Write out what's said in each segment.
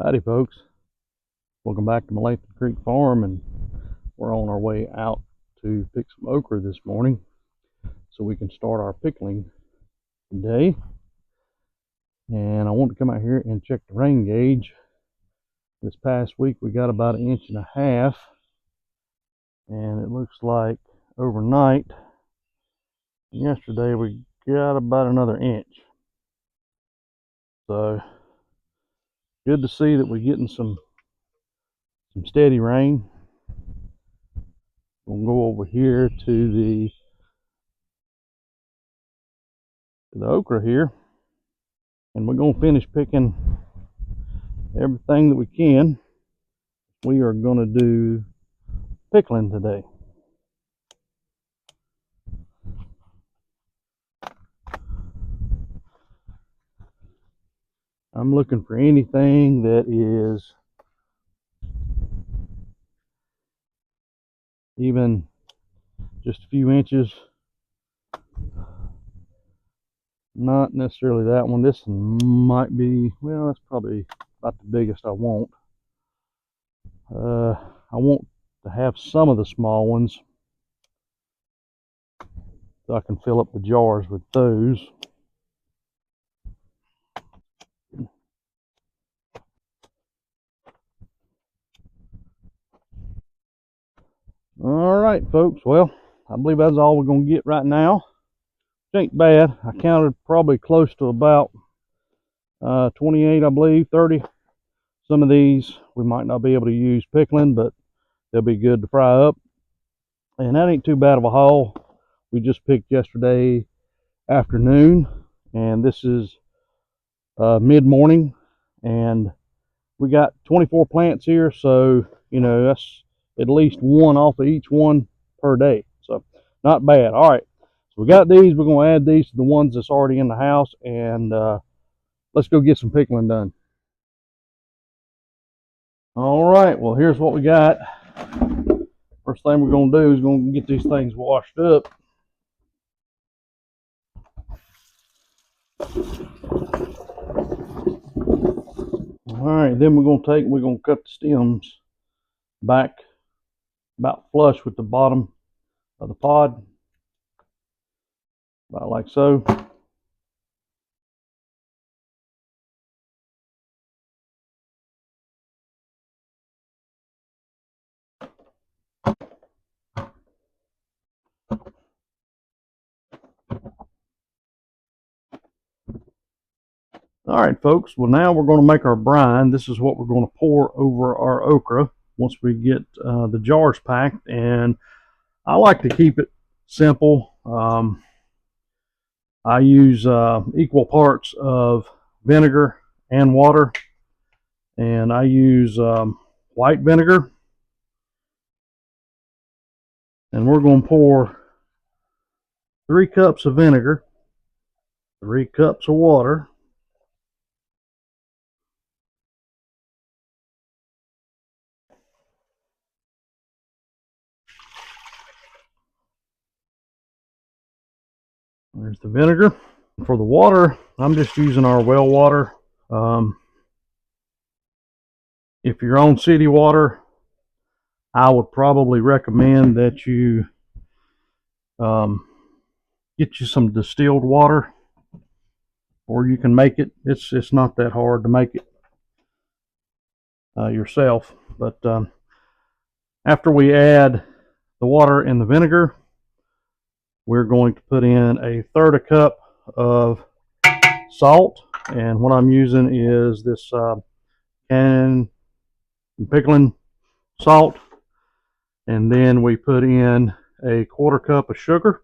Howdy folks, welcome back to Malatham Creek Farm, and we're on our way out to pick some okra this morning so we can start our pickling today. And I want to come out here and check the rain gauge. This past week we got about 1.5 inches, and it looks like overnight yesterday we got about another inch. So good to see that we're getting some steady rain. We'll go over here to the okra here, and we're going to finish picking everything that we can. We are going to do pickling today. I'm looking for anything that is even just a few inches. Not necessarily that one. This one might be, well, that's probably about the biggest I want. I want to have some of the small ones so I can fill up the jars with those. All right, folks. Well, I believe that's all we're going to get right now. It ain't bad. I counted probably close to about 28, I believe, 30. Some of these we might not be able to use pickling, but they'll be good to fry up. And that ain't too bad of a haul. We just picked yesterday afternoon, and this is mid-morning, and we got 24 plants here, so you know that's at least one off of each one per day, so not bad. All right, so we got these. We're going to add these to the ones that's already in the house, and let's go get some pickling done. All right, well, here's what we got. First thing we're going to do is going to get these things washed up. All right, then we're going to cut the stems back about flush with the bottom of the pod, about like so. All right, folks. Well, now we're going to make our brine. This is what we're going to pour over our okra once we get the jars packed. And I like to keep it simple. I use equal parts of vinegar and water, and I use white vinegar. And we're going to pour 3 cups of vinegar, 3 cups of water, there's the vinegar. For the water, I'm just using our well water. If you're on city water, I would probably recommend that you get you some distilled water, or you can make it. It's not that hard to make it yourself. But after we add the water and the vinegar, we're going to put in 1/3 cup of salt, and what I'm using is this canned pickling salt. And then we put in 1/4 cup of sugar.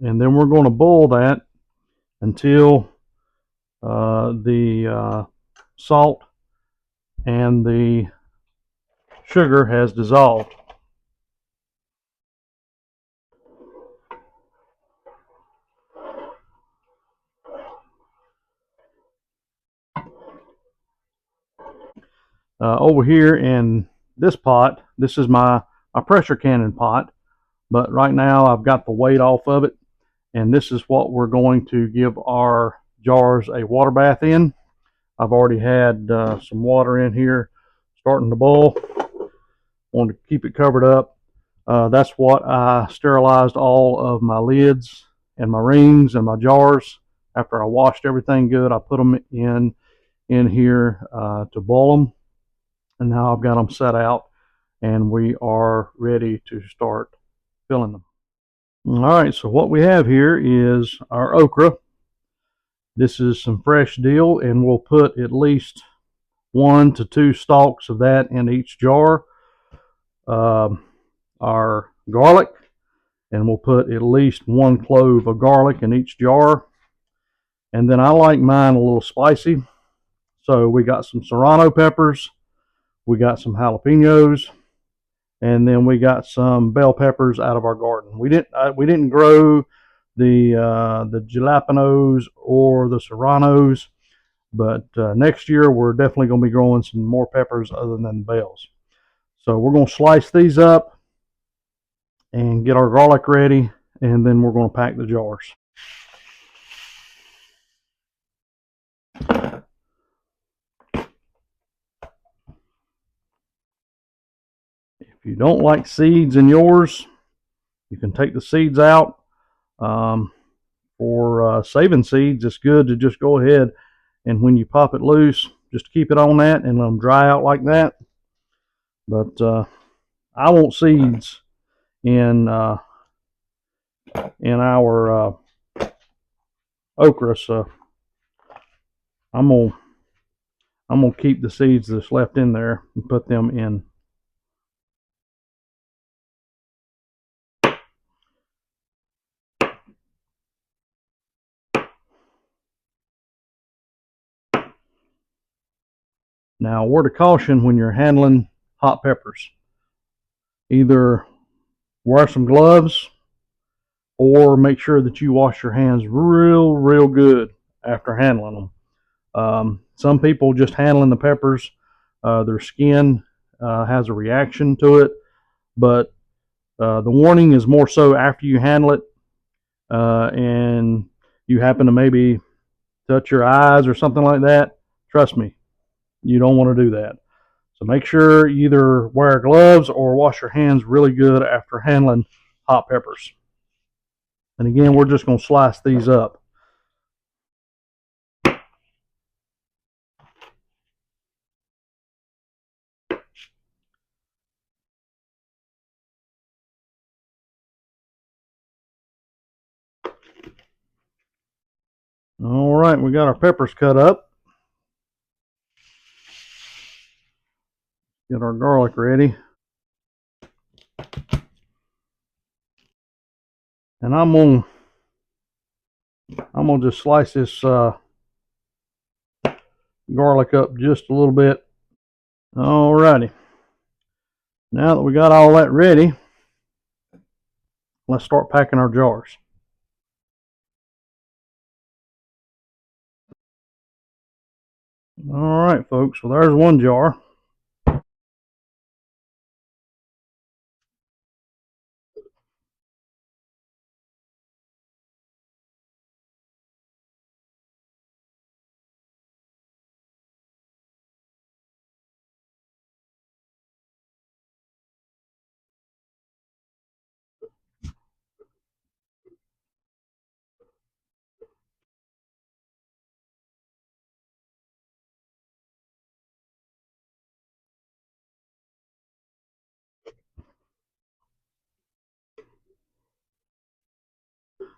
And then we're going to boil that until the salt and the sugar has dissolved. Over here in this pot, this is my pressure cannon pot, but right now I've got the weight off of it, And this is what we're going to give our jars a water bath in. I've already had some water in here starting to boil. Want to keep it covered up. That's what I sterilized all of my lids and my rings and my jars. After I washed everything good, I put them in here to boil them. And now I've got them set out, and we are ready to start filling them. All right, so what we have here is our okra. This is some fresh dill, and we'll put at least 1 to 2 stalks of that in each jar. Our garlic, and we'll put at least 1 clove of garlic in each jar. And then I like mine a little spicy, so we got some Serrano peppers, we got some jalapeños, and then we got some bell peppers out of our garden. We didn't grow the jalapeños or the Serranos, but next year we're definitely going to be growing some more peppers other than bells. So we're going to slice these up and get our garlic ready, and then we're going to pack the jars. If you don't like seeds in yours, you can take the seeds out. For saving seeds, it's good to just go ahead and when you pop it loose, just keep it on that and let them dry out like that. But I want seeds in our okra, so I'm gonna keep the seeds that's left in there and put them in. Now, a word of caution when you're handling hot peppers: either wear some gloves or make sure that you wash your hands real good after handling them. Some people just handling the peppers, their skin has a reaction to it, but the warning is more so after you handle it and you happen to maybe touch your eyes or something like that. Trust me, you don't want to do that. So make sure you either wear gloves or wash your hands really good after handling hot peppers. And again, we're just going to slice these up. All right, we got our peppers cut up. Get our garlic ready. And I'm gonna just slice this garlic up just a little bit. All righty. Now that we got all that ready, let's start packing our jars. All right, folks. Well, there's one jar.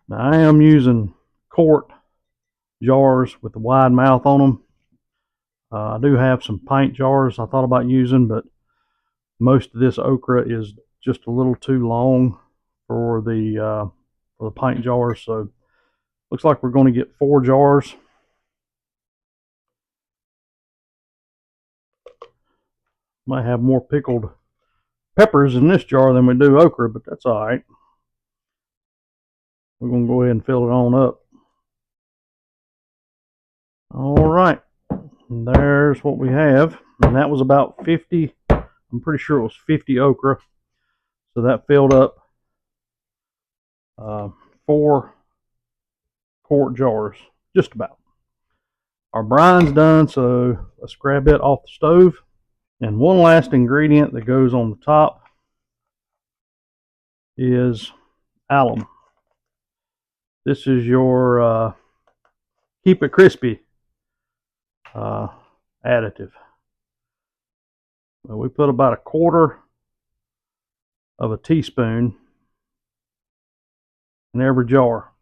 Now, I am using quart jars with the wide mouth on them. I do have some pint jars I thought about using, but most of this okra is just a little too long for the pint jars. So looks like we're going to get 4 jars. Might have more pickled peppers in this jar than we do okra, but that's all right. We're going to go ahead and fill it on up. All right, and there's what we have, and that was about 50. I'm pretty sure it was 50 okra, so that filled up 4 quart jars, just about. Our brine's done, so let's grab it off the stove. And one last ingredient that goes on the top is alum. This is your keep it crispy additive. We put about a quarter of a teaspoon in every jar.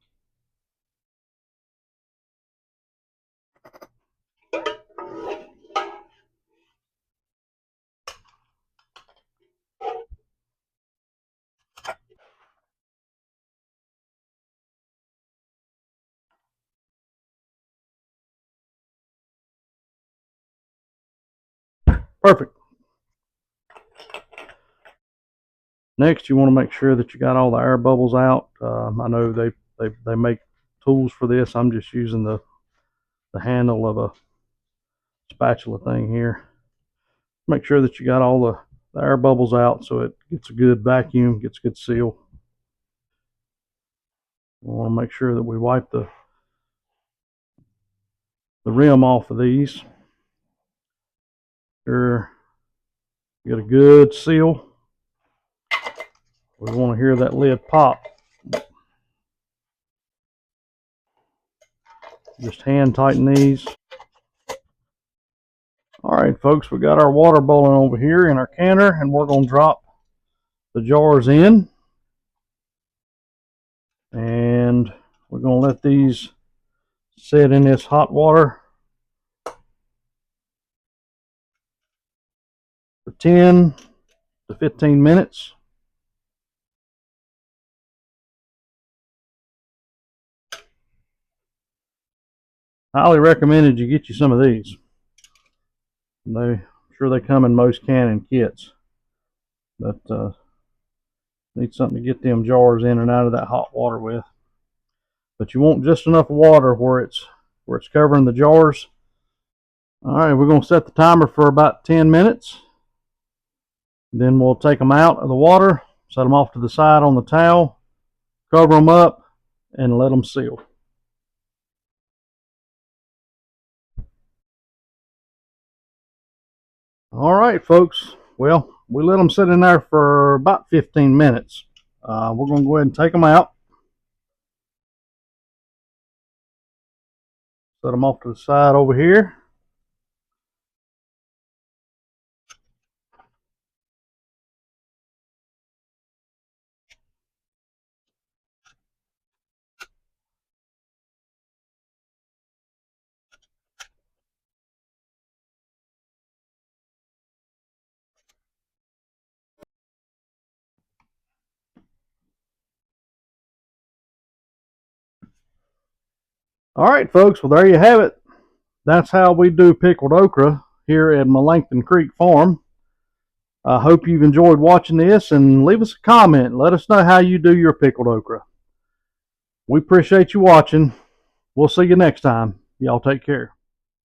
Perfect. Next, you want to make sure that you got all the air bubbles out. I know they make tools for this. I'm just using the handle of a spatula thing here. Make sure that you got all the air bubbles out so it gets a good vacuum, gets a good seal. We want to make sure that we wipe the rim off of these. Sure, get a good seal. We want to hear that lid pop. Just hand tighten these. All right, folks, we got our water boiling over here in our canner, and we're going to drop the jars in. And we're going to let these sit in this hot water for 10 to 15 minutes. Highly recommended you get you some of these. I'm sure they come in most canning kits, but need something to get them jars in and out of that hot water with. But you want just enough water where it's covering the jars. All right, we're going to set the timer for about 10 minutes. Then we'll take them out of the water, set them off to the side on the towel, cover them up, and let them seal. All right, folks. Well, we let them sit in there for about 15 minutes. We're going to go ahead and take them out. Set them off to the side over here. All right, folks. Well, there you have it. That's how we do pickled okra here at Melanchthon Creek Farm. I hope you've enjoyed watching this, and leave us a comment. Let us know how you do your pickled okra. We appreciate you watching. We'll see you next time. Y'all take care.